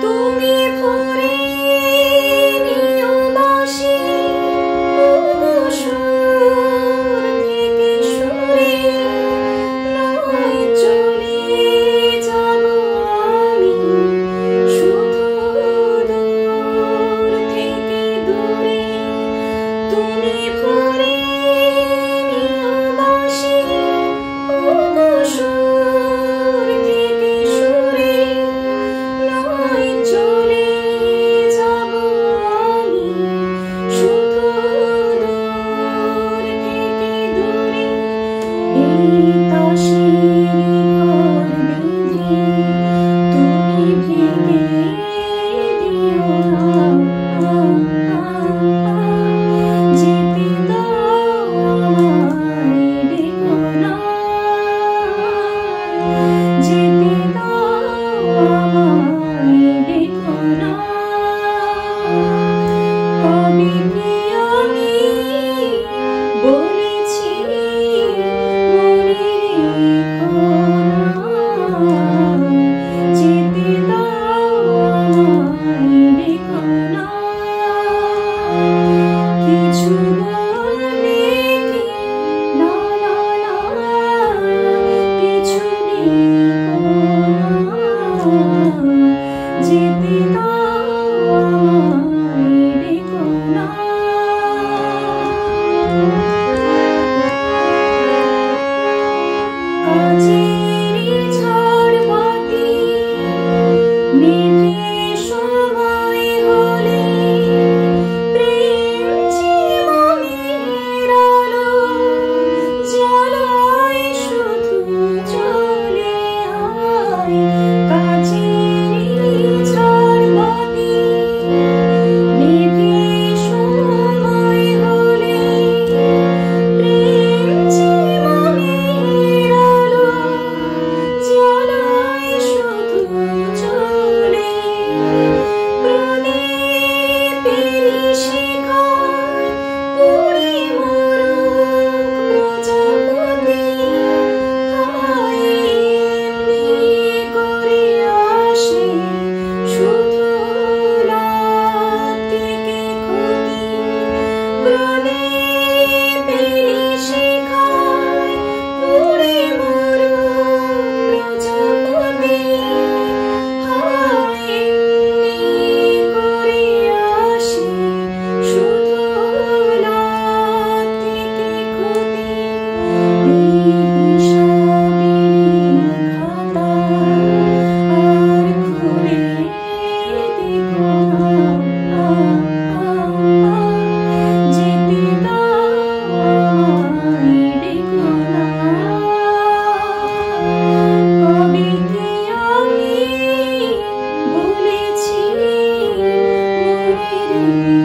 তুমি ভরে নিও বাঁশি ওগো সুর থেকে সুরে নয় চলে যাব আমি শুধু দূর থেকে দূরে তুমি ভরে নিও বাঁশি ওগো সুর থেকে সুরে নয় চলে যাব আমি শুধু দূর থেকে দূরে এই তাসের ঘর বেঁধে তুমি ভেঙে দিও না যেতে দাও আমায় ডেকো না যেতে দাও আমায় ডেকো না কবে কি আমি বলেছি মনে রেখো না যেতে দাও আমায় ডেকো না কিছু বলে কি না না না পিছু নিকো না যেতে দাও আমায় ডেকো না কাছেরই ঝাড়বাতি নিভে সময় হলে প্রেম জীবনের আলো জ্বালায় শুধু চলে আয় কাছেরই ঝাড়বাতি নিভে সময় হলে প্রেম জীবনের আলো জ্বালায় শুধু চলে প্রদীপেরই শিখায় পুড়ে মরুক প্রজাপতি হায় এমনি করে আসে শুধু লাভ থেকে ক্ষতি প্রদীপেরই শিখায় পুড়ে মরুক প্রজাপতি হায় এমনি করে আসে শুধু লাভ থেকে ক্ষতি এই হিসাবেরই খাতা আর খুলে দেখো না যেতে দাও আমায় ডেকো না কবে কি আমি বলেছি মনে রেখো